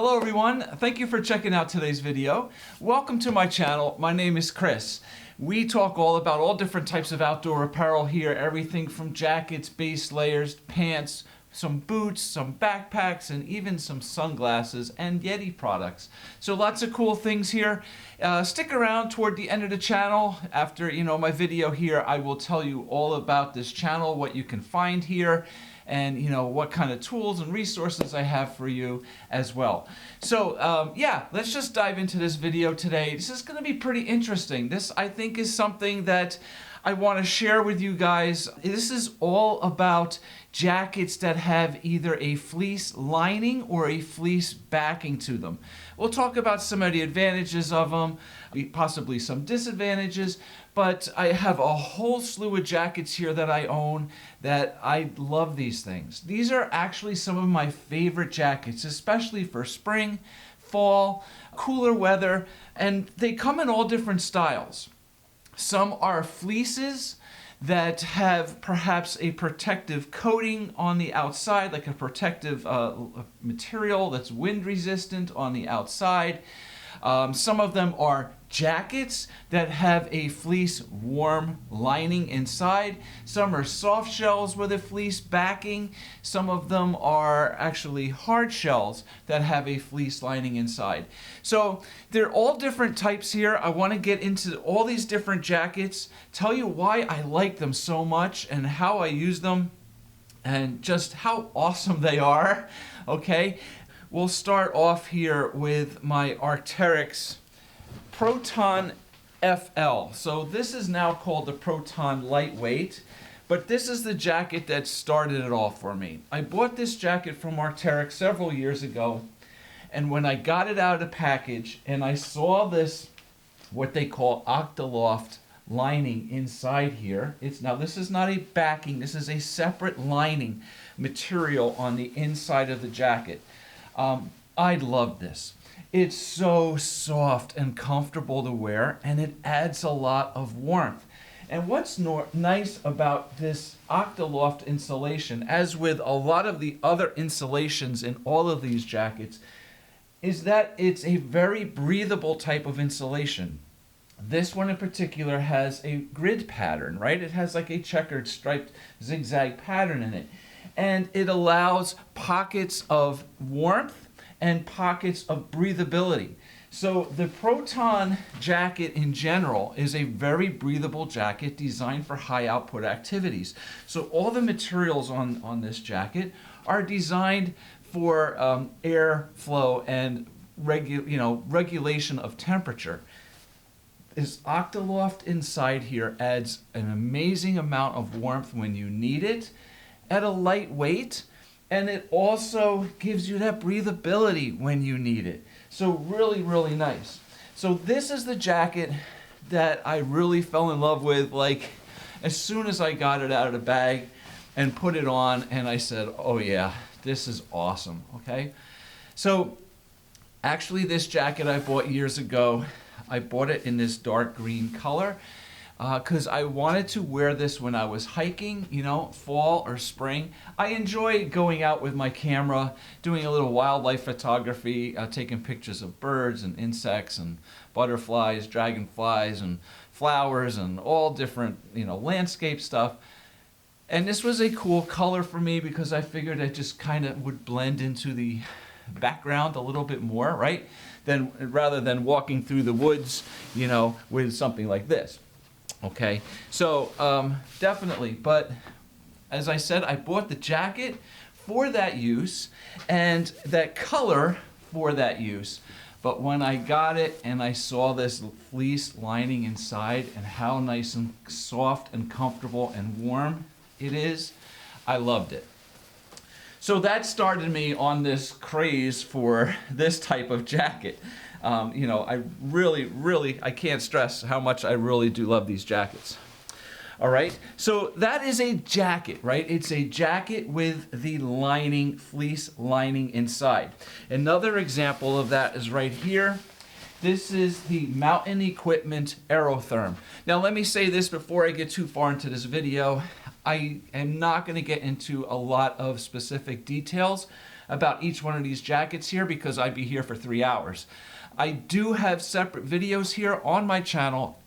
Hello everyone, thank you for checking out today's video. Welcome to my channel. My name is Chris. We talk all about all different types of outdoor apparel here, everything from jackets, base layers, pants, some boots, some backpacks, and even some sunglasses and Yeti products. So lots of cool things here. Stick around toward the end of the channel. After my video here, I will tell you all about this channel, what you can find here, and what kind of tools and resources I have for you as well. So yeah, let's just dive into this video today. This is going to be pretty interesting. This, I think, is something that I want to share with you guys. This is all about jackets that have either a fleece lining or a fleece backing to them. We'll talk about some of the advantages of them, possibly some disadvantages, but I have a whole slew of jackets here that I own that I love these things. These are actually some of my favorite jackets, especially for spring, fall, cooler weather, and they come in all different styles. Some are fleeces that have perhaps a protective coating on the outside, like a protective material that's wind resistant on the outside. Some of them are jackets that have a fleece warm lining inside. Some are soft shells with a fleece backing. Some of them are actually hard shells that have a fleece lining inside. So they're all different types here. I want to get into all these different jackets, tell you why I like them so much and how I use them and just how awesome they are. Okay, we'll start off here with my Arc'teryx Proton FL. So this is now called the Proton Lightweight, but this is the jacket that started it all for me. I bought this jacket from Arc'teryx several years ago, and when I got it out of the package and I saw this, what they call Octaloft lining inside here, now this is not a backing, this is a separate lining material on the inside of the jacket. I love this. It's so soft and comfortable to wear, and it adds a lot of warmth. And what's nice about this Octaloft insulation, as with a lot of the other insulations in all of these jackets, is that it's a very breathable type of insulation. This one in particular has a grid pattern, right? It has like a checkered striped zigzag pattern in it. And it allows pockets of warmth and pockets of breathability. So the Proton jacket in general is a very breathable jacket designed for high output activities. So all the materials on this jacket are designed for airflow and regulation of temperature. This Octaloft inside here adds an amazing amount of warmth when you need it at a light weight, and it also gives you that breathability when you need it. So really, really nice. So this is the jacket that I really fell in love with, like as soon as I got it out of the bag and put it on, and I said, oh yeah, this is awesome, okay? So actually this jacket I bought years ago, I bought it in this dark green color because I wanted to wear this when I was hiking, fall or spring. I enjoy going out with my camera, doing a little wildlife photography, taking pictures of birds and insects and butterflies, dragonflies and flowers and all different, landscape stuff. And this was a cool color for me because I figured it just kind of would blend into the background a little bit more, right? Rather than walking through the woods, with something like this. Okay, so definitely, but as I said, I bought the jacket for that use and that color for that use. But when I got it and I saw this fleece lining inside and how nice and soft and comfortable and warm it is, I loved it. So that started me on this craze for this type of jacket. I really, I can't stress how much I really do love these jackets. All right, so that is a jacket, right? It's a jacket with the lining, fleece lining inside. Another example of that is right here. This is the Mountain Equipment Aerotherm. Now let me say this before I get too far into this video. I am not going to get into a lot of specific details about each one of these jackets here because I'd be here for 3 hours. I do have separate videos here on my channel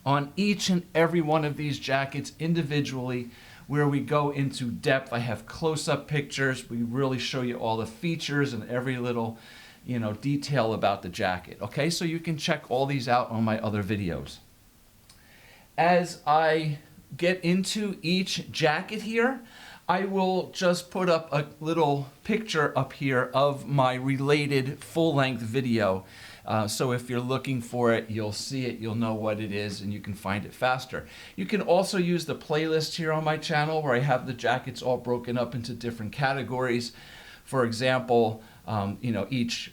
on each and every one of these jackets individually, where we go into depth. I have close-up pictures. We really show you all the features and every little, detail about the jacket. Okay, so you can check all these out on my other videos. As I get into each jacket here, I will just put up a little picture up here of my related full-length video. So if you're looking for it, you'll see it, you'll know what it is, and you can find it faster. You can also use the playlist here on my channel where I have the jackets all broken up into different categories. For example, each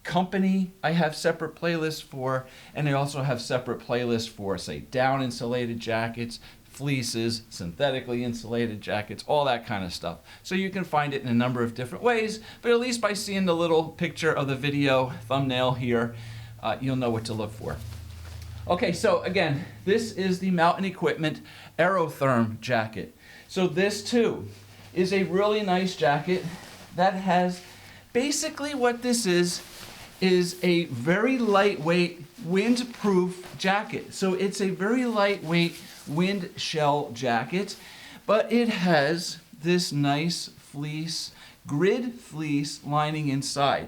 company I have separate playlists for, and I also have separate playlists for, say, down insulated jackets, fleeces, synthetically insulated jackets, all that kind of stuff. So you can find it in a number of different ways, but at least by seeing the little picture of the video thumbnail here, you'll know what to look for. Okay, so again, this is the Mountain Equipment Aerotherm jacket. So this too is a really nice jacket that has, basically what this is a very lightweight windproof jacket. So it's a very lightweight wind shell jacket, but it has this nice fleece, grid fleece lining inside.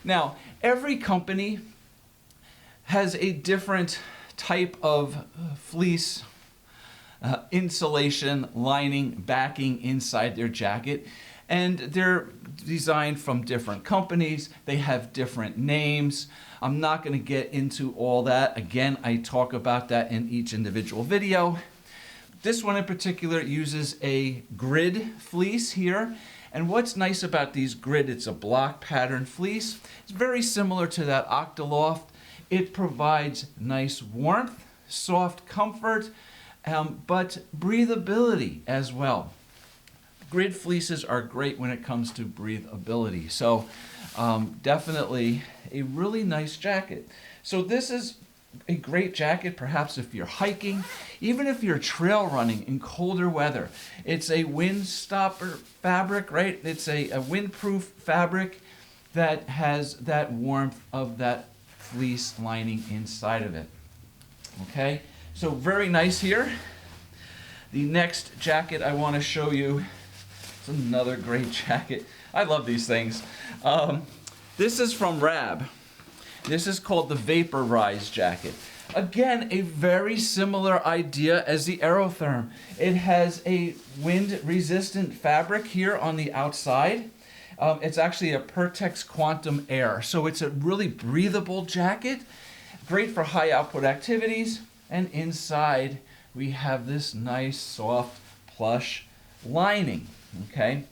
Now, every company has a different type of fleece insulation lining backing inside their jacket, and they're designed from different companies. They have different names. I'm not going to get into all that. Again, I talk about that in each individual video. This one in particular uses a grid fleece here. And what's nice about these grid, it's a block pattern fleece. It's very similar to that Octaloft. It provides nice warmth, soft comfort, but breathability as well. Grid fleeces are great when it comes to breathability. So definitely a really nice jacket. So this is a great jacket perhaps if you're hiking, even if you're trail running in colder weather. It's a wind stopper fabric, right? It's a windproof fabric that has that warmth of that fleece lining inside of it. Okay, so very nice here. The next jacket I want to show you, it's another great jacket. I love these things. This is from Rab. This is called the Vaporize jacket. Again, a very similar idea as the Aerotherm. It has a wind-resistant fabric here on the outside. It's actually a Pertex Quantum Air, so it's a really breathable jacket, great for high output activities. And inside we have this nice soft plush lining. Okay.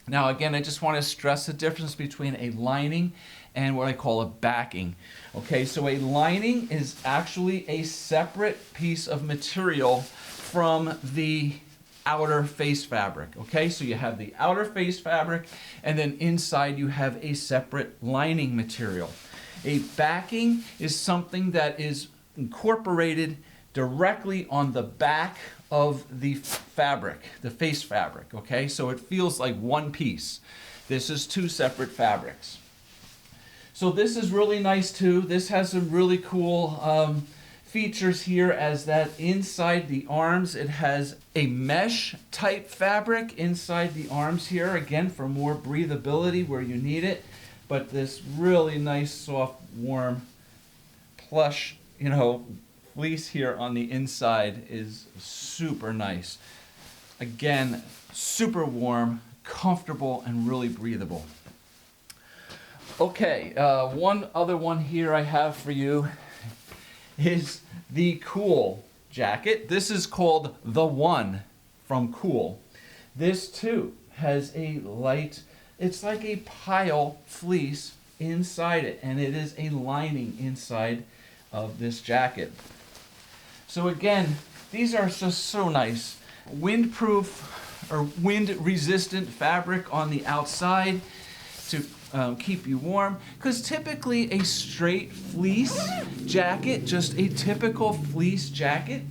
Now again, I just want to stress the difference between a lining and what I call a backing. Okay, so a lining is actually a separate piece of material from the outer face fabric. Okay, so you have the outer face fabric, and then inside you have a separate lining material. A backing is something that is incorporated directly on the back of the fabric, the face fabric. Okay, so it feels like one piece. This is two separate fabrics. So this is really nice too. This has some really cool features here, as that inside the arms it has a mesh type fabric inside the arms here, again for more breathability where you need it. But this really nice soft warm plush fleece here on the inside is super nice. Again, super warm, comfortable, and really breathable. Okay, one other one here I have for you is the Cool jacket. This is called the One from Cool. This too has a light, it's like a pile fleece inside it, and it is a lining inside of this jacket. So again, these are just so nice. Windproof or wind-resistant fabric on the outside to keep you warm. Because typically a straight fleece jacket, just a typical fleece jacket,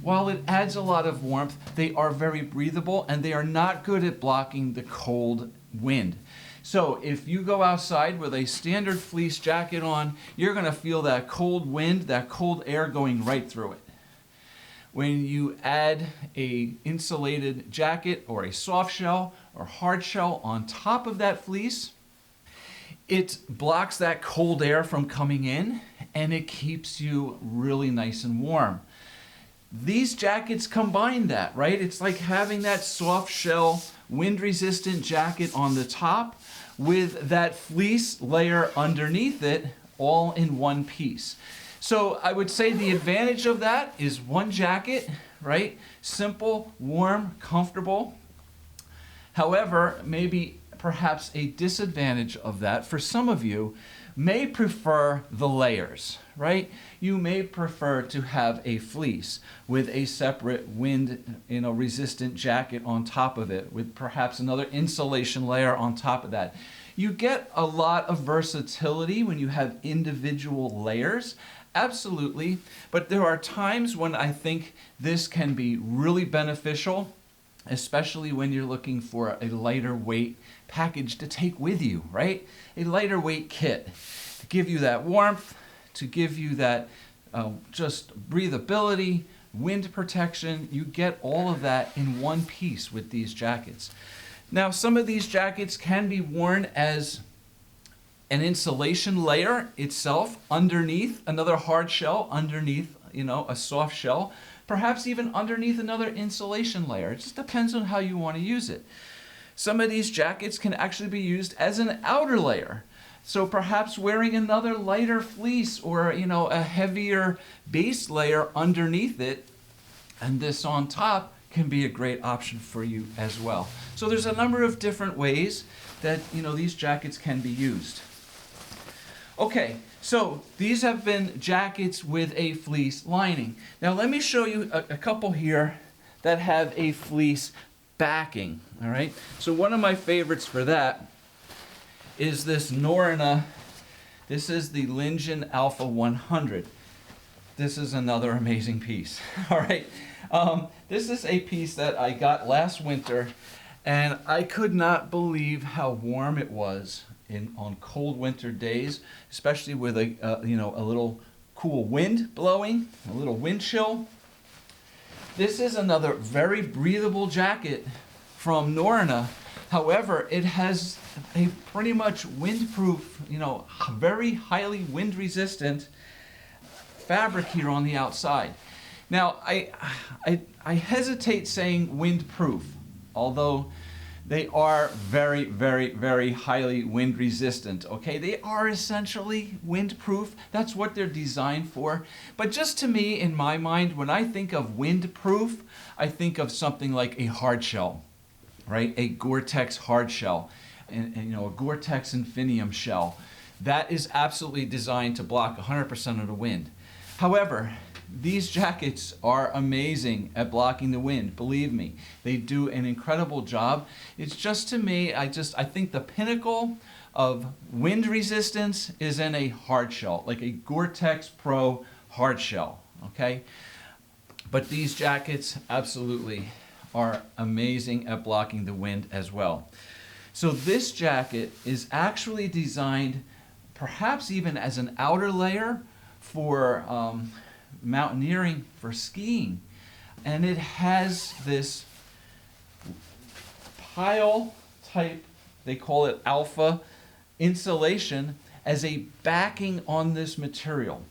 while it adds a lot of warmth, they are very breathable and they are not good at blocking the cold wind. So if you go outside with a standard fleece jacket on, you're going to feel that cold wind, that cold air going right through it. When you add a insulated jacket or a soft shell or hard shell on top of that fleece, it blocks that cold air from coming in and it keeps you really nice and warm. These jackets combine that, right? It's like having that soft shell, wind resistant jacket on the top with that fleece layer underneath it, all in one piece. So I would say the advantage of that is one jacket, right? Simple, warm, comfortable. However, maybe perhaps a disadvantage of that for some of you may prefer the layers, right? You may prefer to have a fleece with a separate wind, resistant jacket on top of it, with perhaps another insulation layer on top of that. You get a lot of versatility when you have individual layers, absolutely, but there are times when I think this can be really beneficial, especially when you're looking for a lighter weight package to take with you, right? A lighter weight kit to give you that warmth, to give you that just breathability, wind protection. You get all of that in one piece with these jackets. Now, some of these jackets can be worn as an insulation layer itself underneath another hard shell, underneath, a soft shell, perhaps even underneath another insulation layer. It just depends on how you want to use it. Some of these jackets can actually be used as an outer layer. So perhaps wearing another lighter fleece or, a heavier base layer underneath it, and this on top can be a great option for you as well. So there's a number of different ways that, these jackets can be used. Okay, so these have been jackets with a fleece lining. Now let me show you a couple here that have a fleece backing, all right? So one of my favorites for that is this Norrøna. This is the Lingen Alpha 100. This is another amazing piece, all right? This is a piece that I got last winter, and I could not believe how warm it was on cold winter days, especially with a little cool wind blowing, a little wind chill. This is another very breathable jacket from Norrøna. However, it has a pretty much windproof, very highly wind resistant fabric here on the outside. Now, I hesitate saying windproof, although they are very, very, very highly wind resistant, okay? They are essentially windproof. That's what they're designed for. But just to me, in my mind, when I think of windproof, I think of something like a hard shell, right? A Gore-Tex hard shell, and a Gore-Tex Infinium shell. That is absolutely designed to block 100% of the wind. However, these jackets are amazing at blocking the wind. Believe me, they do an incredible job. It's just, to me, I think the pinnacle of wind resistance is in a hard shell, like a Gore-Tex Pro hard shell, okay? But these jackets absolutely are amazing at blocking the wind as well. So this jacket is actually designed perhaps even as an outer layer for mountaineering, for skiing, and it has this pile type, they call it alpha insulation, as a backing on this material.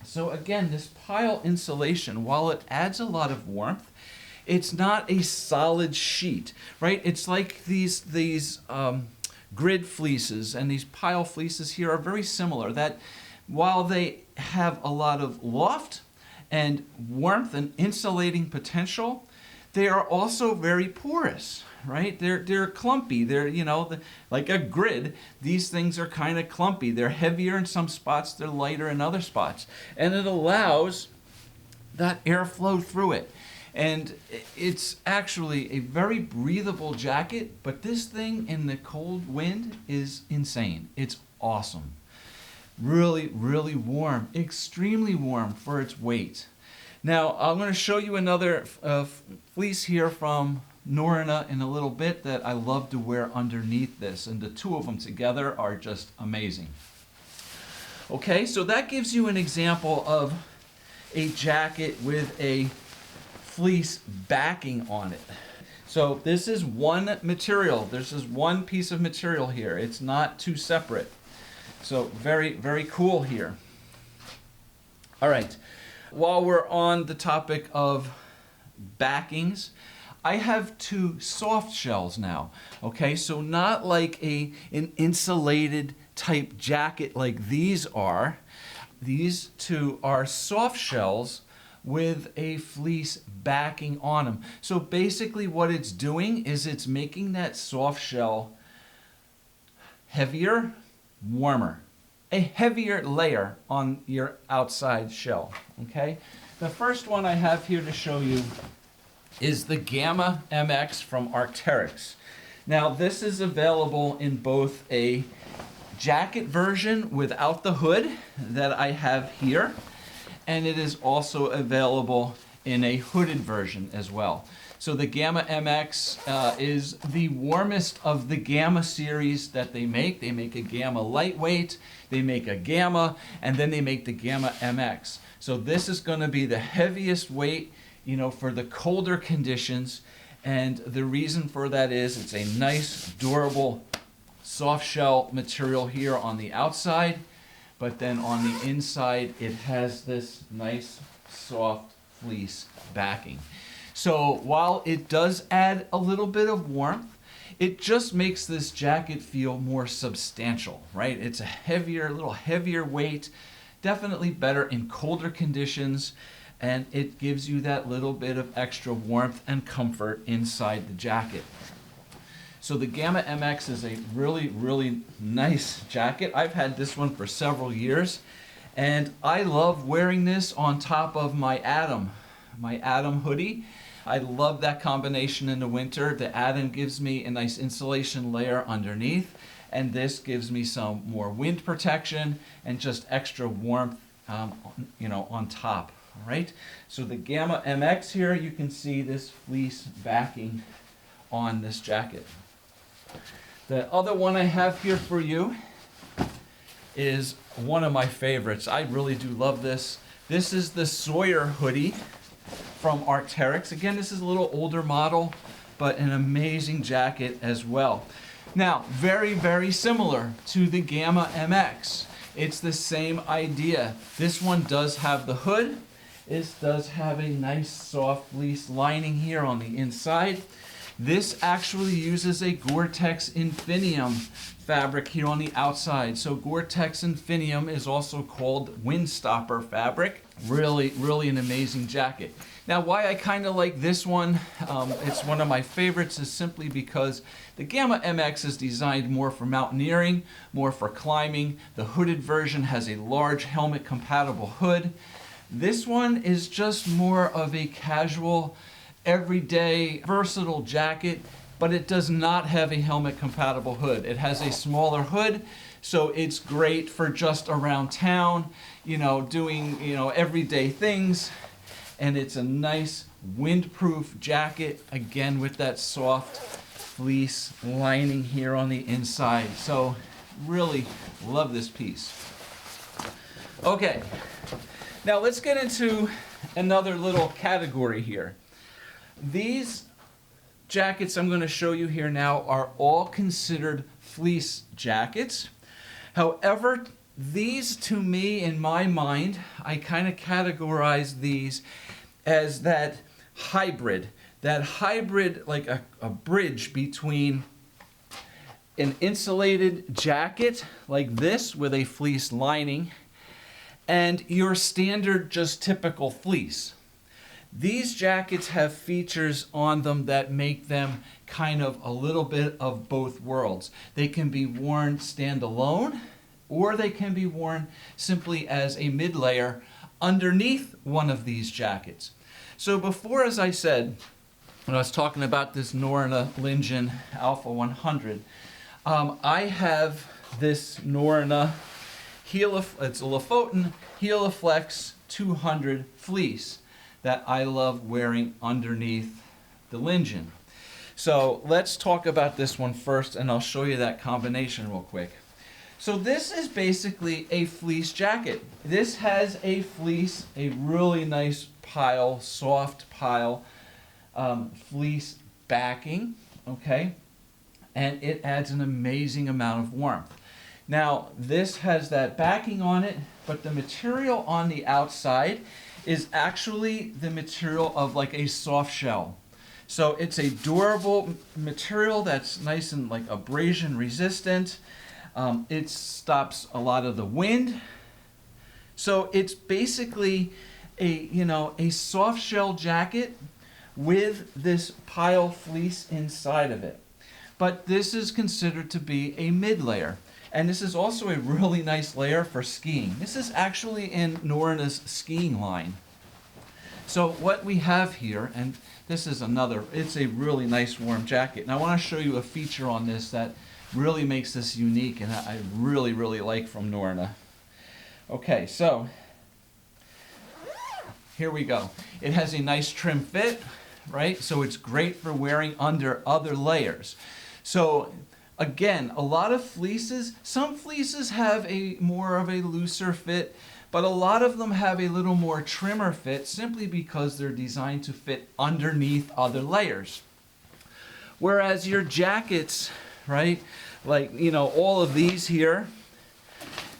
So again, this pile insulation, while it adds a lot of warmth, it's not a solid sheet, right? It's like these grid fleeces, and these pile fleeces here are very similar, that while they have a lot of loft and warmth and insulating potential, they are also very porous, right? They're clumpy. They're, like a grid. These things are kind of clumpy. They're heavier in some spots, they're lighter in other spots. And it allows that airflow through it. And it's actually a very breathable jacket, but this thing in the cold wind is insane. It's awesome. Really, really warm, extremely warm for its weight. Now, I'm going to show you another fleece here from Norna in a little bit that I love to wear underneath this, and the two of them together are just amazing. Okay, so that gives you an example of a jacket with a fleece backing on it. So this is one material. This is one piece of material here. It's not two separate. So very, very cool here. All right, while we're on the topic of backings, I have two soft shells now. Okay, so not like an insulated type jacket like these are. These two are soft shells with a fleece backing on them. So basically what it's doing is it's making that soft shell heavier, warmer. A heavier layer on your outside shell, okay? The first one I have here to show you is the Gamma MX from Arc'teryx. Now this is available in both a jacket version without the hood that I have here, and it is also available in a hooded version as well. So the Gamma MX is the warmest of the Gamma series that they make. They make a Gamma lightweight, they make a Gamma, and then they make the Gamma MX. So this is going to be the heaviest weight, you know, for the colder conditions, and the reason for that is it's a nice, durable, soft shell material here on the outside, but then on the inside it has this nice, soft fleece backing. So while it does add a little bit of warmth, it just makes this jacket feel more substantial, right? It's a heavier, a little heavier weight, definitely better in colder conditions, and it gives you that little bit of extra warmth and comfort inside the jacket. So the Gamma MX is a really, really nice jacket. I've had this one for several years, and I love wearing this on top of my Atom hoodie. I love that combination in the winter. The Atom gives me a nice insulation layer underneath, and this gives me some more wind protection and just extra warmth, you know, on top. All right. So the Gamma MX here, you can see this fleece backing on this jacket. The other one I have here for you is one of my favorites. I really do love this. This is the Sawyer hoodie from Arc'teryx. Again, this is a little older model, but an amazing jacket as well. Now, very, very similar to the Gamma MX. It's the same idea. This one does have the hood. This does have a nice soft fleece lining here on the inside. This actually uses a Gore-Tex Infinium fabric here on the outside. So Gore-Tex Infinium is also called windstopper fabric. Really, really an amazing jacket. Now, why I kind of like this one, it's one of my favorites, is simply because the Gamma MX is designed more for mountaineering, more for climbing. The hooded version has a large helmet compatible hood. This one is just more of a casual, everyday, versatile jacket, but it does not have a helmet compatible hood. It has a smaller hood, so it's great for just around town, you know, doing, you know, everyday things. And it's a nice windproof jacket, again with that soft fleece lining here on the inside. So really love this piece. Okay, now let's get into another little category here. These jackets I'm going to show you here now are all considered fleece jackets. However, these, to me, in my mind, I kind of categorize these as that hybrid like a bridge between an insulated jacket like this with a fleece lining and your standard, just typical fleece. These jackets have features on them that make them kind of a little bit of both worlds. They can be worn standalone, or they can be worn simply as a mid-layer underneath one of these jackets. So before, as I said, when I was talking about this Norna Lingen Alpha 100, I have this Norna it's a Lofoten Heliflex 200 fleece that I love wearing underneath the Lingen. So let's talk about this one first, and I'll show you that combination real quick. So this is basically a fleece jacket. This has a fleece, a really nice pile, soft pile, fleece backing, okay? And it adds an amazing amount of warmth. Now, this has that backing on it, but the material on the outside is actually the material of like a soft shell. So it's a durable material that's nice and like abrasion resistant. It stops a lot of the wind. So it's basically a soft shell jacket with this pile fleece inside of it. But this is considered to be a mid layer. And this is also a really nice layer for skiing. This is actually in Norna's skiing line. So what we have here, and this is another, it's a really nice warm jacket. And I want to show you a feature on this that really makes this unique and I really, really like from Norna. Okay, so here we go. It has a nice trim fit, right? So it's great for wearing under other layers. So again, a lot of fleeces, some fleeces have a more of a looser fit, but a lot of them have a little more trimmer fit simply because they're designed to fit underneath other layers. Whereas your jackets, right, like, all of these here,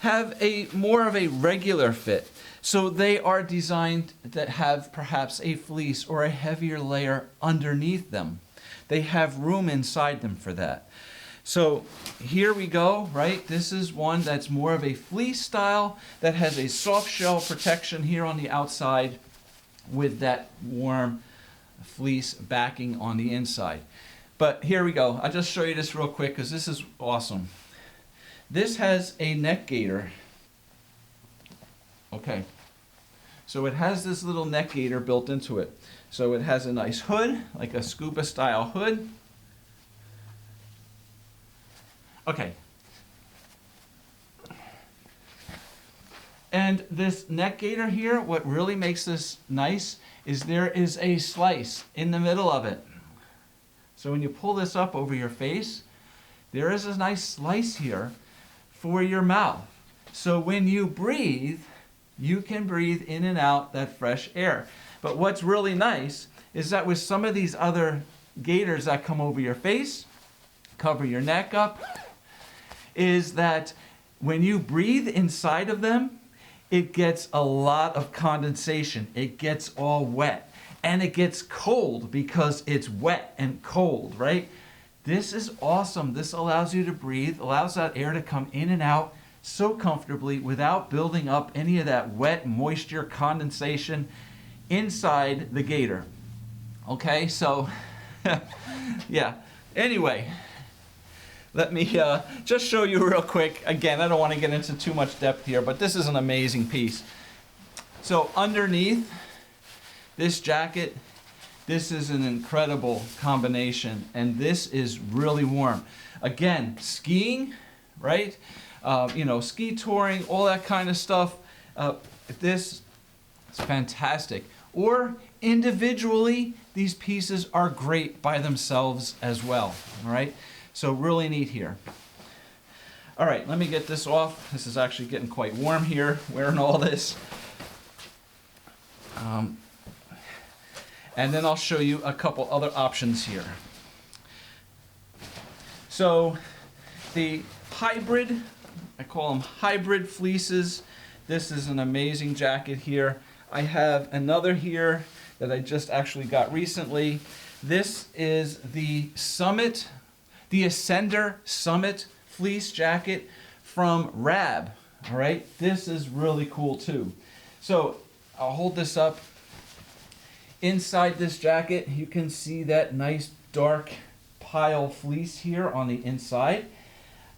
have a more of a regular fit. So they are designed that have perhaps a fleece or a heavier layer underneath them. They have room inside them for that. So here we go, right? This is one that's more of a fleece style that has a soft shell protection here on the outside with that warm fleece backing on the inside. But here we go. I'll just show you this real quick because this is awesome. This has a neck gaiter. Okay. So it has this little neck gaiter built into it. So it has a nice hood, like a scuba style hood. Okay. And this neck gaiter here, what really makes this nice is there is a slice in the middle of it. So when you pull this up over your face, there is a nice slice here for your mouth. So when you breathe, you can breathe in and out that fresh air. But what's really nice is that with some of these other gaiters that come over your face, cover your neck up, is that when you breathe inside of them, it gets a lot of condensation. It gets all wet. And it gets cold because it's wet and cold, right? This is awesome. This allows you to breathe, allows that air to come in and out so comfortably without building up any of that wet moisture condensation inside the gaiter. Okay, so yeah. Anyway, let me just show you real quick. Again, I don't want to get into too much depth here, but this is an amazing piece. So underneath this jacket, this is an incredible combination, and this is really warm. Again, skiing, right? Ski touring, all that kind of stuff. This is fantastic. Or individually, these pieces are great by themselves as well. All right, so really neat here. All right, let me get this off. This is actually getting quite warm here, wearing all this. And then I'll show you a couple other options here. So the hybrid, I call them hybrid fleeces. This is an amazing jacket here. I have another here that I just actually got recently. This is the Summit, the Ascender Summit fleece jacket from Rab. All right, this is really cool too. So I'll hold this up. Inside this jacket, you can see that nice dark pile fleece here on the inside.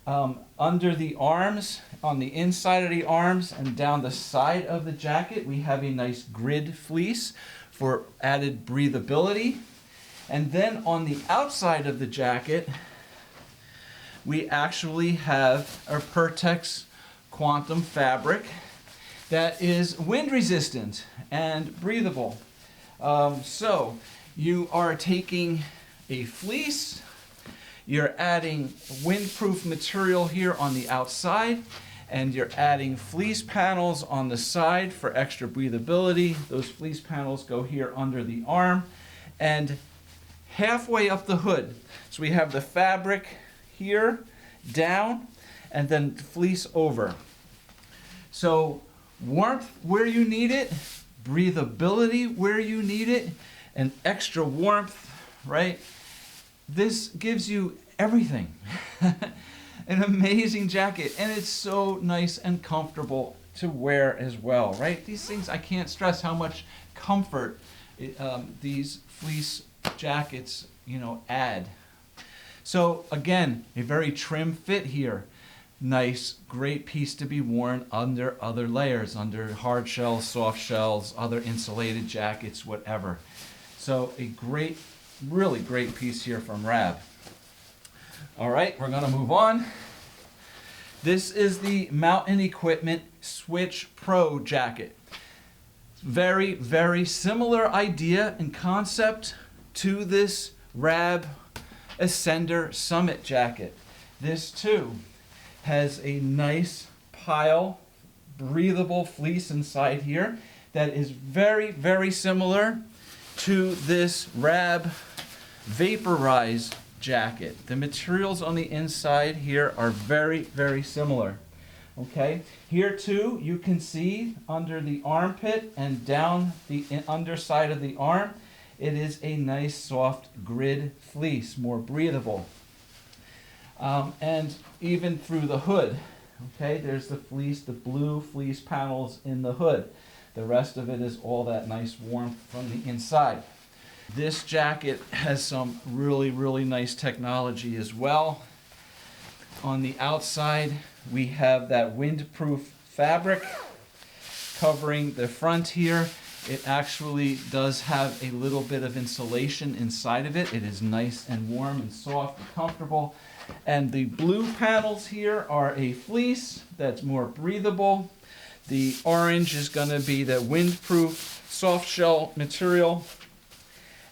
Under the arms, on the inside of the arms and down the side of the jacket, we have a nice grid fleece for added breathability. And then on the outside of the jacket, we actually have a Pertex Quantum fabric that is wind resistant and breathable. So you are taking a fleece. You're adding windproof material here on the outside, and you're adding fleece panels on the side for extra breathability. Those fleece panels go here under the arm and halfway up the hood. So we have the fabric here, down, and then fleece over. So warmth where you need it, breathability where you need it, and extra warmth, right? This gives you everything. An amazing jacket, and it's so nice and comfortable to wear as well, right? These things, I can't stress how much comfort these fleece jackets, add. So again, a very trim fit here. Nice, great piece to be worn under other layers, under hard shells, soft shells, other insulated jackets, whatever. So a great, really great piece here from Rab. All right, we're gonna move on. This is the Mountain Equipment Switch Pro jacket. Very, very similar idea and concept to this Rab Ascender Summit jacket. This too has a nice pile, breathable fleece inside here that is very, very similar to this Rab Vaporize jacket. The materials on the inside here are very, very similar. Okay, here too you can see under the armpit and down the underside of the arm, it is a nice soft grid fleece, more breathable. And even through the hood, okay, there's the fleece, the blue fleece panels in the hood. The rest of it is all that nice warmth from the inside. This jacket has some really, really nice technology as well. On the outside, we have that windproof fabric covering the front here. It actually does have a little bit of insulation inside of it. It is nice and warm and soft and comfortable. And the blue panels here are a fleece that's more breathable. The orange is going to be the windproof soft shell material.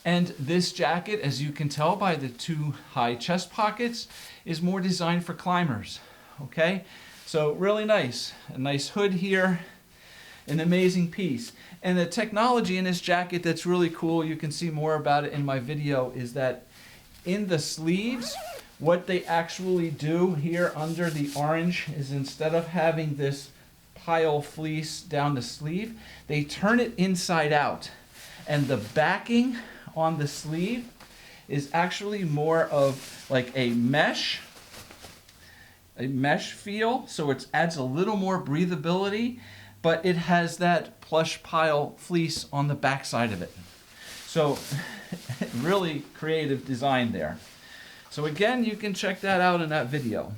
And this jacket, as you can tell by the two high chest pockets, is more designed for climbers. Okay, so really nice. A nice hood here, an amazing piece. And the technology in this jacket that's really cool, you can see more about it in my video, is that in the sleeves, what they actually do here under the orange is instead of having this pile fleece down the sleeve, they turn it inside out. And the backing on the sleeve is actually more of like a mesh feel, so it adds a little more breathability, but it has that plush pile fleece on the back side of it. So really creative design there. So again, you can check that out in that video.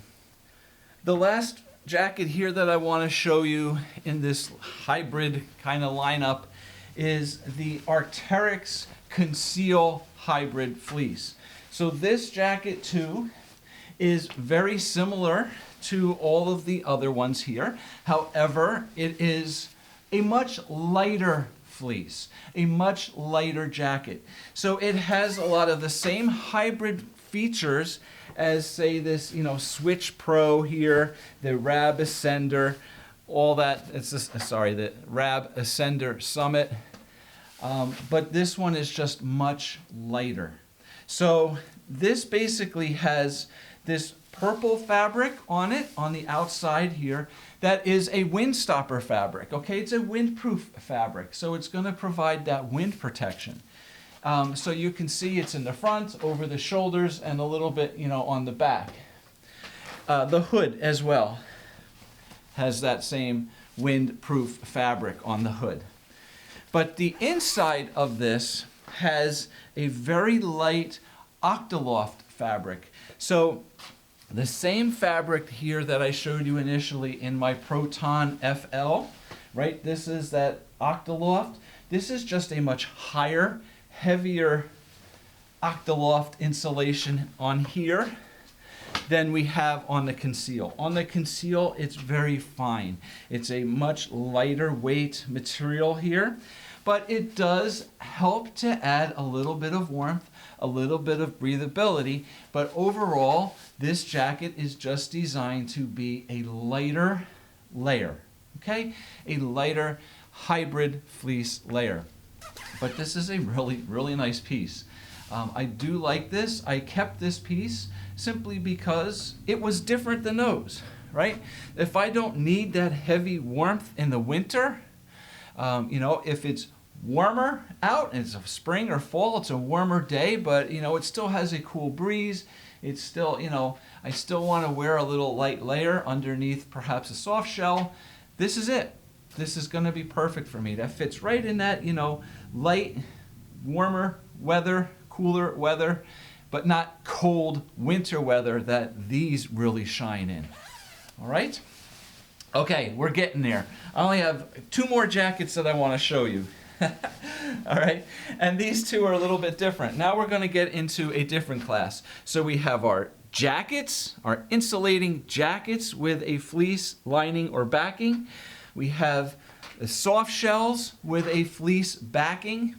The last jacket here that I want to show you in this hybrid kind of lineup is the Arc'teryx Conceal Hybrid Fleece. So this jacket too is very similar to all of the other ones here. However, it is a much lighter fleece, a much lighter jacket. So it has a lot of the same hybrid features as, say, this, Switch Pro here, the Rab Ascender, all that. It's the Rab Ascender Summit. But this one is just much lighter. So this basically has this purple fabric on it on the outside here that is a windstopper fabric. Okay, it's a windproof fabric, so it's going to provide that wind protection. So you can see it's in the front, over the shoulders, and a little bit, on the back. The hood as well has that same windproof fabric on the hood. But the inside of this has a very light Octaloft fabric. So the same fabric here that I showed you initially in my Proton FL, right? This is that Octaloft. This is just a much higher, heavier Octaloft insulation on here than we have on the Conceal. On the Conceal, it's very fine. It's a much lighter weight material here, but it does help to add a little bit of warmth, a little bit of breathability, but overall, this jacket is just designed to be a lighter layer, okay? A lighter hybrid fleece layer. But this is a really, really nice piece. I do like this. I kept this piece simply because it was different than those, right? If I don't need that heavy warmth in the winter, if it's warmer out, it's a spring or fall, it's a warmer day, but it still has a cool breeze. It's still, I still want to wear a little light layer underneath perhaps a soft shell. This is it. This is going to be perfect for me. That fits right in that, light, warmer weather, cooler weather, but not cold winter weather that these really shine in. All right? Okay, we're getting there. I only have 2 more jackets that I want to show you. All right, and these 2 are a little bit different. Now we're going to get into a different class. So we have our jackets, our insulating jackets with a fleece lining or backing. We have the soft shells with a fleece backing.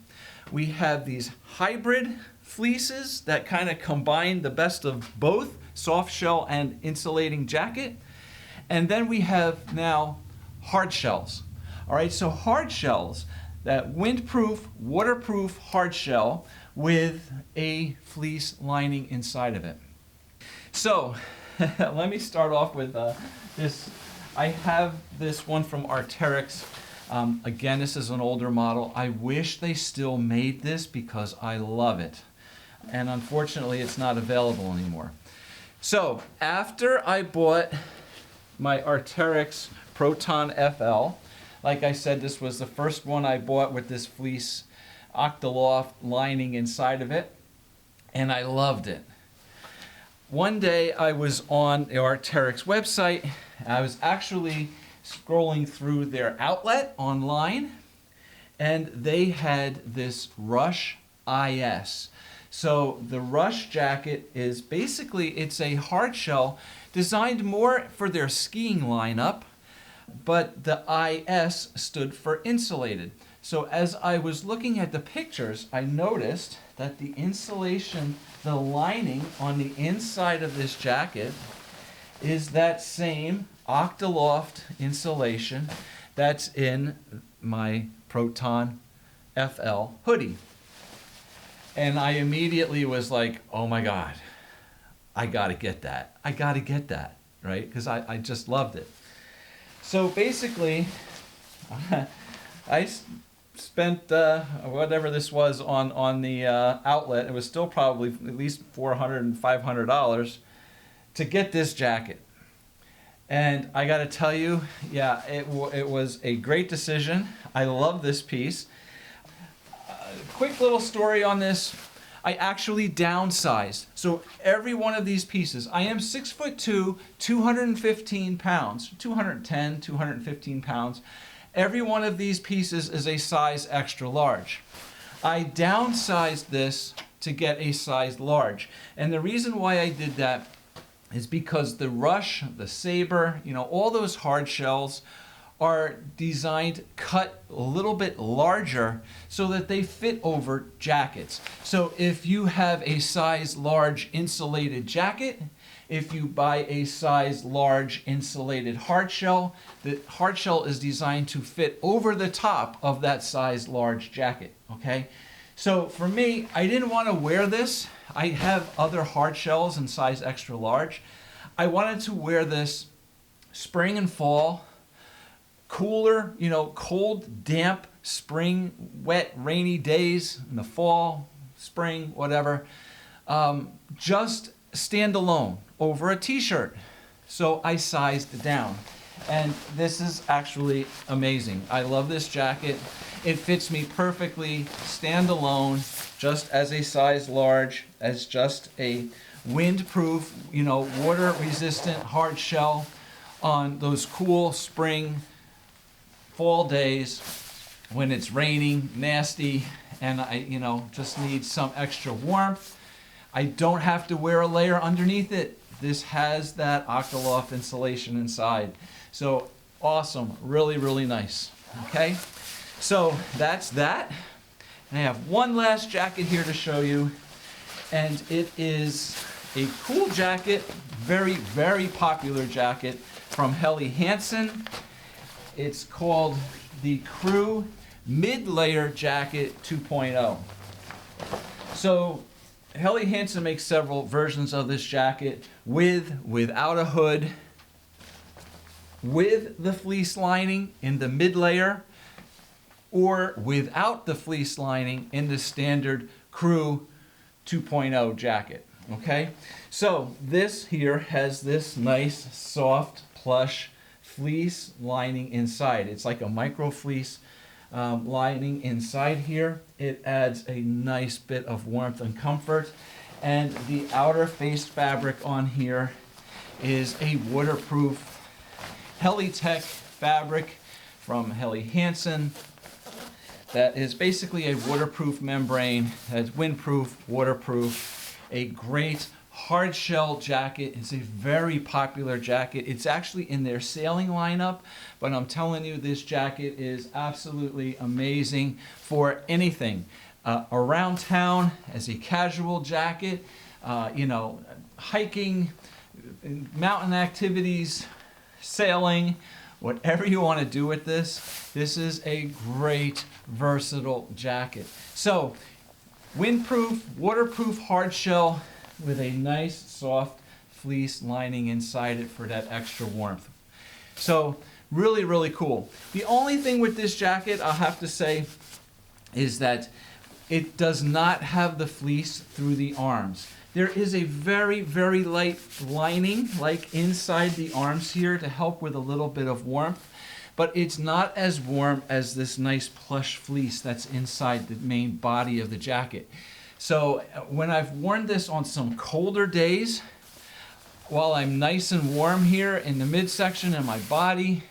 We have these hybrid fleeces that kind of combine the best of both soft shell and insulating jacket. And then we have now hard shells. All right, so hard shells, that windproof, waterproof hard shell with a fleece lining inside of it. So let me start off with this. I have this one from Arc'teryx. Again, this is an older model. I wish they still made this because I love it. And unfortunately, it's not available anymore. So after I bought my Arc'teryx Proton FL, like I said, this was the first one I bought with this fleece Octaloft lining inside of it, and I loved it. One day I was on the Arc'teryx website. I was actually scrolling through their outlet online, and they had this Rush IS. So the Rush jacket is basically, it's a hard shell designed more for their skiing lineup, but the IS stood for insulated. So as I was looking at the pictures, I noticed that the insulation, the lining on the inside of this jacket is that same Octaloft insulation that's in my Proton FL hoodie. And I immediately was like, oh my God, I gotta get that. I gotta get that, right? Because I just loved it. So basically, I spent whatever this was on the outlet. It was still probably at least $400 and $500 to get this jacket. And I got to tell you, yeah, it was a great decision. I love this piece. Quick little story on this. I actually downsized. So every one of these pieces, I am 6'2", 215 pounds, 210, 215 pounds. Every one of these pieces is a size extra large. I downsized this to get a size large. And the reason why I did that is because the Rush, the Sabre, all those hard shells are designed, cut a little bit larger so that they fit over jackets. So if you have a size large insulated jacket, if you buy a size large insulated hard shell, the hard shell is designed to fit over the top of that size large jacket, okay? So for me, I didn't want to wear this. I have other hard shells in size extra large. I wanted to wear this spring and fall, cooler, cold, damp, spring, wet, rainy days in the fall, spring, whatever, just stand alone over a t-shirt. So I sized down. And this is actually amazing. I love this jacket. It fits me perfectly, stand alone, just as a size large, as just a windproof, water resistant hard shell on those cool spring, fall days when it's raining, nasty, and I, just need some extra warmth. I don't have to wear a layer underneath it. This has that Octaloft insulation inside. So awesome, really, really nice. Okay, so that's that. And I have one last jacket here to show you. and it is a cool jacket, very, very popular jacket from Helly Hansen. It's called the Crew Mid-Layer Jacket 2.0. So Helly Hansen makes several versions of this jacket, without a hood, with the fleece lining in the mid-layer, or without the fleece lining in the standard Crew 2.0 jacket. Okay, so this here has this nice soft plush fleece lining inside. It's like a micro fleece lining inside here. It adds a nice bit of warmth and comfort, and the outer face fabric on here is a waterproof Helly-Tech fabric from Helly Hansen that is basically a waterproof membrane that's windproof, waterproof, a great hard shell jacket. It's a very popular jacket. It's actually in their sailing lineup, but I'm telling you, this jacket is absolutely amazing for anything. Around town as a casual jacket, you know, hiking, mountain activities, sailing, whatever you want to do with this. This is a great versatile jacket. So windproof, waterproof hard shell with a nice soft fleece lining inside it for that extra warmth. So really, really cool. The only thing with this jacket, I'll have to say, is that it does not have the fleece through the arms. There is a very, very light lining like inside the arms here to help with a little bit of warmth, but it's not as warm as this nice plush fleece that's inside the main body of the jacket. So when I've worn this on some colder days, while I'm nice and warm here in the midsection and my body,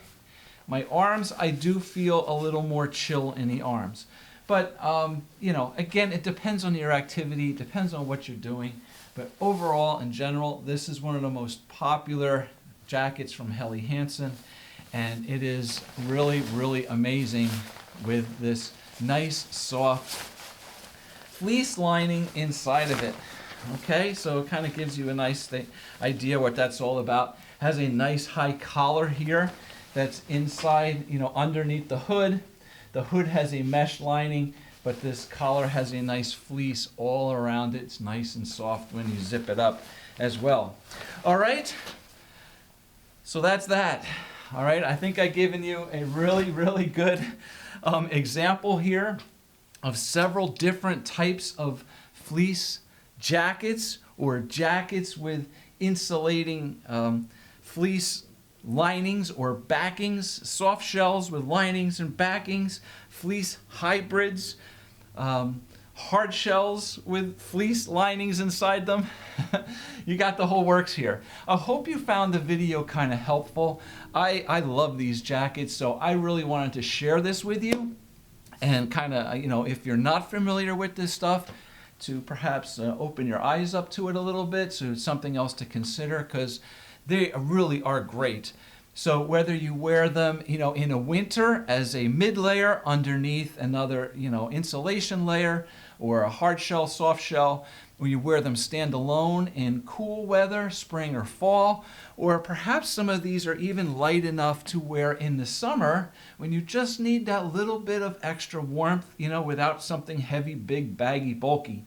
my arms, I do feel a little more chill in the arms. But, you know, again, it depends on your activity, it depends on what you're doing. But overall, in general, this is one of the most popular jackets from Helly Hansen. And it is really, really amazing with this nice, soft fleece lining inside of it. Okay, so it kind of gives you a nice idea what that's all about. Has a nice high collar here that's inside, you know, underneath the hood. The hood has a mesh lining, but this collar has a nice fleece all around it. It's nice and soft when you zip it up as well. All right, so that's that. All right, I think I've given you a really, really good example here of several different types of fleece jackets or jackets with insulating fleece linings or backings, soft shells with linings and backings, fleece hybrids, hard shells with fleece linings inside them. You got the whole works here. I hope you found the video kind of helpful. I love these jackets, so I really wanted to share this with you and kind of, you know, if you're not familiar with this stuff, to perhaps open your eyes up to it a little bit, so it's something else to consider, because they really are great. So whether you wear them, you know, in a winter as a mid layer underneath another, you know, insulation layer, or a hard shell, soft shell, or you wear them standalone in cool weather, spring or fall, or perhaps some of these are even light enough to wear in the summer when you just need that little bit of extra warmth, you know, without something heavy, big, baggy, bulky.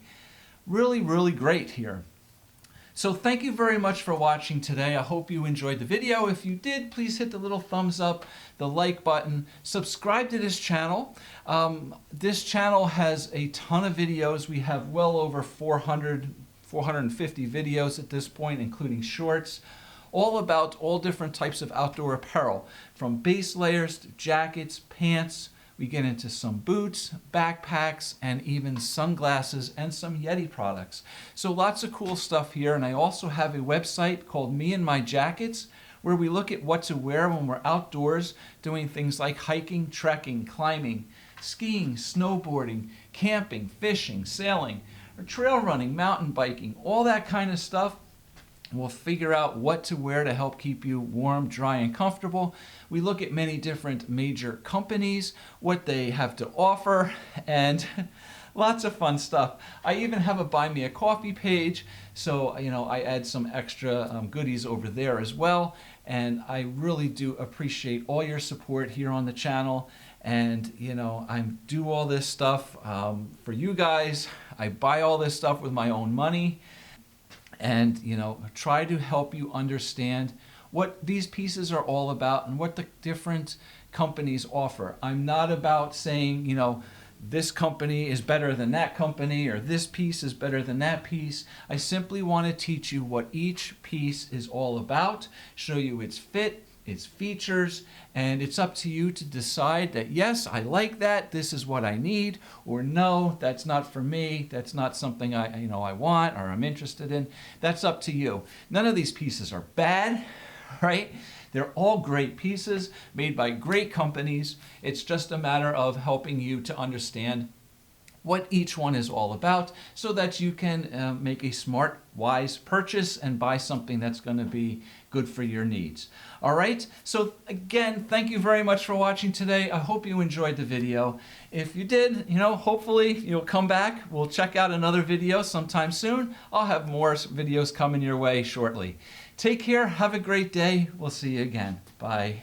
Really, really great here. So thank you very much for watching today. I hope you enjoyed the video. If you did, please hit the little thumbs up, the like button, subscribe to this channel. This channel has a ton of videos. We have well over 450 videos at this point, including shorts, all about all different types of outdoor apparel, from base layers to jackets, pants. We get into some boots, backpacks, and even sunglasses and some Yeti products. So lots of cool stuff here. And I also have a website called Me and My Jackets, where we look at what to wear when we're outdoors doing things like hiking, trekking, climbing, skiing, snowboarding, camping, fishing, sailing, or trail running, mountain biking, all that kind of stuff. We'll figure out what to wear to help keep you warm, dry, and comfortable. We look at many different major companies, what they have to offer, and Lots of fun stuff. I even have a Buy Me a Coffee page, so I add some extra goodies over there as well. And I really do appreciate all your support here on the channel. And I do all this stuff for you guys. I buy all this stuff with my own money, and try to help you understand what these pieces are all about and what the different companies offer. I'm not about saying, this company is better than that company, or this piece is better than that piece. I simply want to teach you what each piece is all about, show you its fit, its features, and it's up to you to decide that, yes, I like that, this is what I need, or no, that's not for me, that's not something I want or I'm interested in. That's up to you. None of these pieces are bad, right? They're all great pieces made by great companies. It's just a matter of helping you to understand what each one is all about so that you can make a smart, wise purchase and buy something that's going to be good for your needs. All right, so again, thank you very much for watching today. I hope you enjoyed the video. If you did, hopefully you'll come back. We'll check out another video sometime soon. I'll have more videos coming your way shortly. Take care, have a great day. We'll see you again. Bye.